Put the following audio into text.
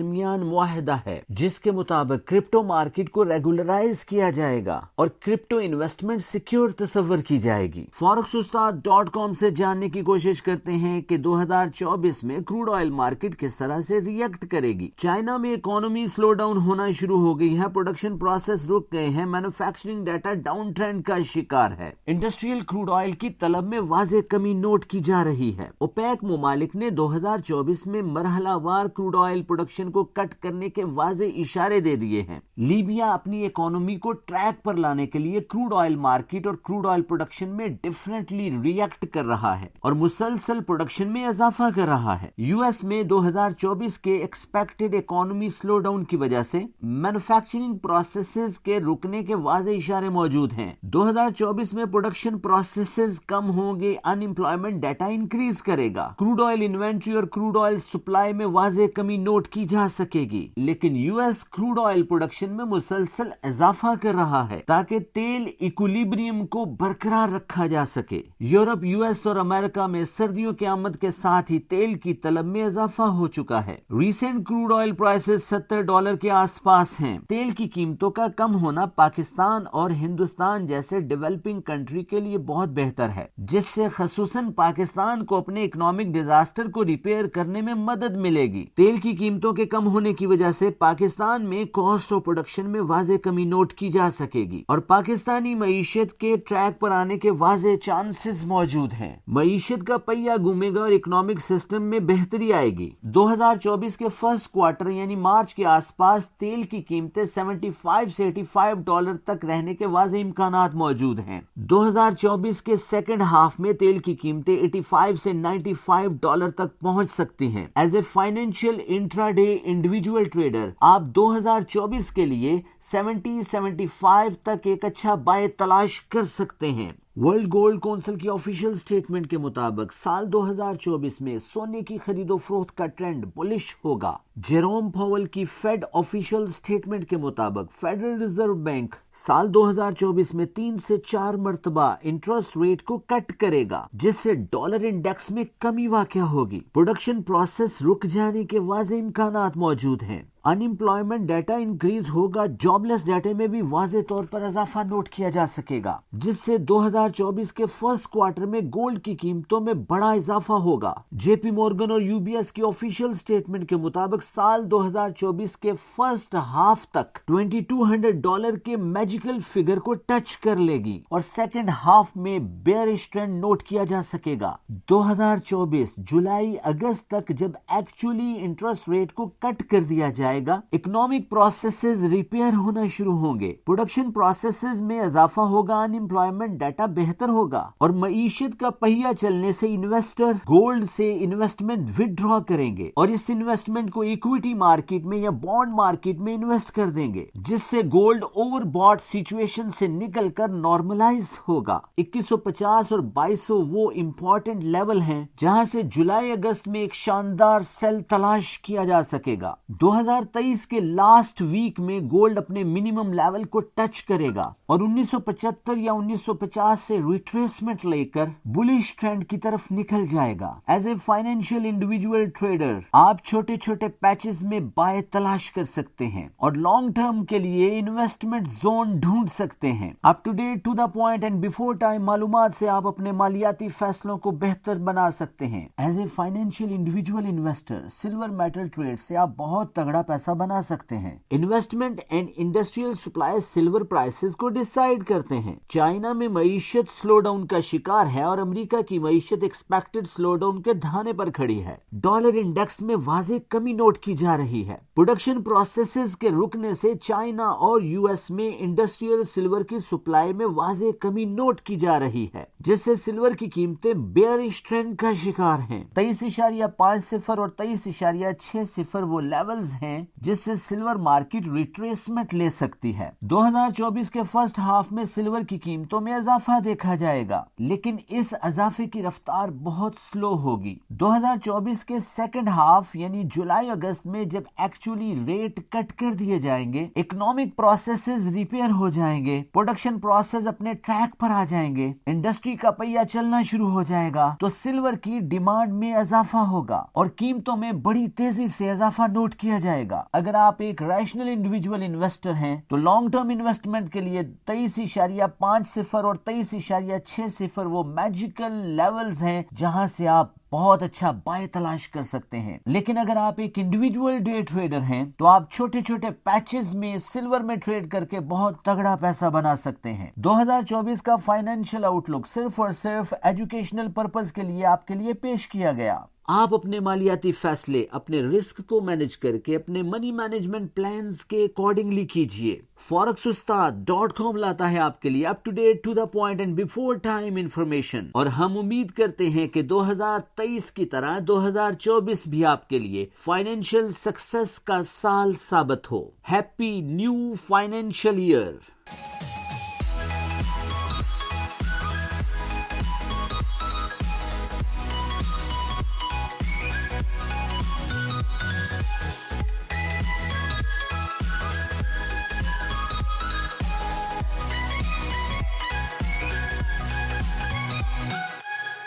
درمیان معاہدہ ہے جس کے مطابق کرپٹو مارکیٹ کو ریگولرائز کیا جائے گا اور کرپٹو انویسٹمنٹ سیکیور تصور کی جائے گی۔ forex-ustad.com سے جاننے کی کوشش کرتے ہیں کہ 2024 میں کروڈ آئل مارکیٹ کس طرح سے ریئیکٹ کرے گی۔ چائنا میں اکانومی سلو ڈاؤن ہونا شروع ہو گئی ہے، پروڈکشن پروسیس رک گئے ہیں، مینوفیکچرنگ ڈیٹا ڈاؤن ٹرینڈ کا شکار ہے، انڈسٹریل کروڈ آئل کی طلب میں واضح کمی نوٹ کی جا رہی ہے۔ اوپیک ممالک نے 2024 میں مرحلہ وار کروڈ آئل پروڈکشن کو کٹ کرنے کے واضح اشارے دے دیے ہیں۔ لیبیا اپنی اکانومی کو ٹریک پر لانے کے لیے کروڈ آئل مارکیٹ اور کروڈ آئل پروڈکشن میں ڈیفرنٹلی ریئیکٹ کر رہا ہے اور مسلسل پروڈکشن میں اضافہ کر رہا ہے۔ یو ایس میں 2024 کے ایکسپیکٹڈ اکانومی سلو ڈاؤن کی وجہ سے مینوفیکچرنگ پروسیسز کے رکنے کے واضح اشارے موجود ہیں۔ 2024 میں پروڈکشن پروسیسز کم ہوں گے، ان امپلائمنٹ ڈیٹا انکریز کرے گا، کروڈ آئل انوینٹری اور کروڈ آئل سپلائی میں واضح کمی نوٹ کی جا سکے گی، لیکن U S crude oil production میں مسلسل اضافہ کر رہا ہے تاکہ تیل ایکولیبریم کو برقرار رکھا جا سکے۔ یورپ، یو ایس اور امریکہ میں سردیوں کی آمد کے ساتھ ہی تیل کی طلب میں اضافہ ہو چکا ہے۔ ریسنٹ کروڈ آئل پرائسز $70 کے آس پاس ہیں۔ تیل کی قیمتوں کا کم ہونا پاکستان اور ہندوستان جیسے ڈیولپنگ کنٹری کے لیے بہت بہتر ہے، جس سے خصوصاً پاکستان کو اپنے اکنامک ڈیزاسٹر کو ریپیئر کرنے میں مدد ملے گی۔ تیل کی قیمتوں کے کم ہونے کی وجہ سے پاکستان میں کاسٹ آف پروڈکشن میں واضح کمی نوٹ کی جا سکے گی اور پاکستانی معیشت کے ٹریک پر آنے کے واضح چانسز موجود ہیں۔ معیشت کا پہیہ گھومے گا اور اکنامک سسٹم میں بہتری آئے گی۔ 2024 کے فرسٹ کوارٹر یعنی مارچ کے آس پاس تیل کی قیمتیں $75 سے $85 تک رہنے کے واضح امکانات موجود ہیں۔ 2024 کے سیکنڈ ہاف میں تیل کی قیمتیں $85 سے $95 تک پہنچ سکتی ہیں۔ As a financial intra day individual trader آپ 2024 کے لیے 70-75 تک ایک اچھا بائے تلاش کر سکتے ہیں۔ ورلڈ گولڈ کونسل کی آفیشیل سٹیٹمنٹ کے مطابق سال 2024 میں سونے کی خرید و فروخت کا ٹرینڈ بلش ہوگا۔ جیروم پاول کی فیڈ آفیشیل سٹیٹمنٹ کے مطابق فیڈرل ریزرو بینک سال 2024 میں 3 سے 4 مرتبہ انٹرسٹ ریٹ کو کٹ کرے گا، جس سے ڈالر انڈیکس میں کمی واقع ہوگی۔ پروڈکشن پروسیس رک جانے کے واضح امکانات موجود ہیں۔ ان امپلائمنٹ ڈیٹا انکریز ہوگا، جاب لیس ڈیٹا میں بھی واضح طور پر اضافہ نوٹ کیا جا سکے گا، جس سے 2024 کے فرسٹ کوارٹر میں گولڈ کی قیمتوں میں بڑا اضافہ ہوگا۔ جے پی مورگن اور یو بی ایس کی آفیشیل سٹیٹمنٹ کے مطابق سال 2024 کے فرسٹ ہاف تک $2200 کے میجیکل فگر کو ٹچ کر لے گی اور سیکنڈ ہاف میں بیئرش ٹرینڈ نوٹ کیا جا سکے گا۔ 2024 جولائی اگست تک جب ایکچولی انٹرسٹ ریٹ کو کٹ کر دیا جائے گا، اکنامک پروسیسز ریپیئر ہونا شروع ہوں گے، پروڈکشن پروسیسز میں اضافہ ہوگا، ان امپلائمنٹ ڈیٹا بہتر ہوگا اور معیشت کا پہیہ چلنے سے انویسٹر گولڈ سے انویسٹمنٹ وڈرا کریں گے اور اس انویسٹمنٹ کو ایکویٹی مارکیٹ میں یا بانڈ مارکیٹ میں انویسٹ کر دیں گے، جس سے گولڈ اوور باٹ سچویشن سے نکل کر نارملائز ہوگا۔ 2150 اور 2200 وہ امپورٹنٹ لیول ہیں جہاں سے جولائی اگست میں ایک شاندار سیل تلاش کیا جا سکے گا۔ 2023 کے لاسٹ ویک میں گولڈ اپنے منیمم لیول کو ٹچ کرے گا اور 1975 یا 1950 سے ریٹریسمنٹ لے کر بلش ٹرینڈ کی طرف نکل جائے گا۔ As a financial individual trader آپ چھوٹے چھوٹے پیچز میں بائے تلاش کر سکتے ہیں اور لانگ ٹرم کے لیے انویسٹمنٹ زون ڈھونڈ سکتے ہیں۔ Up to date, to the point and before time معلومات سے آپ اپنے مالیاتی فیصلوں کو بہتر بنا سکتے ہیں۔ As a financial individual investor silver metal trade سے آپ بہت تگڑا پیسہ بنا سکتے ہیں۔ Investment and industrial supply silver prices کو ڈیسائیڈ کرتے ہیں۔ چائنا میں معیشت سلو ڈاؤن کا شکار ہے اور امریکہ کی معیشت ایکسپیکٹڈ سلو ڈاؤن کے دھانے پر کھڑی ہے۔ ڈالر انڈیکس میں واضح کمی نوٹ کی جا رہی ہے۔ پروڈکشن پروسیسز کے رکنے سے چائنا اور یو ایس میں انڈسٹریل سلور کی سپلائی میں واضح کمی نوٹ کی جا رہی ہے، جس سے سلور کی قیمتیں بیئرش ٹرینڈ کا شکار ہیں۔ 23.50 اور 23.60 وہ لیولز ہیں جس سے سلور مارکیٹ ریٹریسمنٹ لے سکتی ہے۔ 2024 کے فرسٹ ہاف میں سلور کی قیمتوں میں اضافہ دیکھا جائے گا، لیکن اس اضافے کی رفتار بہت سلو ہوگی۔ 2024 کے سیکنڈ ہاف یعنی جولائی اگست میں جب ایکچولی ریٹ کٹ کر دیے جائیں گے، اکنامک پروسیسز ریپیئر ہو جائیں گے، پروڈکشن پروسیس اپنے ٹریک پر آ جائیں گے، انڈسٹری کا پہیہ چلنا شروع ہو جائے گا، تو سلور کی ڈیمانڈ میں اضافہ ہوگا اور قیمتوں میں بڑی تیزی سے اضافہ نوٹ کیا جائے گا۔ گا. اگر آپ ایک ریشنل انڈیویجول انویسٹر ہیں تو لانگ ٹرم انویسٹمنٹ کے لیے 23.50 اور 23.60 وہ میجیکل لیولز ہیں جہاں سے آپ بہت اچھا بائی تلاش کر سکتے ہیں. لیکن اگر آپ ایک انڈیویجول ڈے ٹریڈر ہیں تو آپ چھوٹے چھوٹے پیچز میں سلور میں ٹریڈ کر کے بہت تگڑا پیسہ بنا سکتے ہیں. 2024 کا فائنینشیل آؤٹ لک صرف اور صرف ایجوکیشنل پرپز کے لیے آپ کے لیے پیش کیا گیا. آپ اپنے مالیاتی فیصلے اپنے رسک کو مینج کر کے اپنے منی مینجمنٹ پلانز کے اکارڈنگلی کیجئے. forexustad.com لاتا ہے آپ کے لیے up to date to the point and before time information. اور ہم امید کرتے ہیں کہ 2023 کی طرح 2024 بھی آپ کے لیے فائنینشیل سکسس کا سال ثابت ہو. Happy new financial year.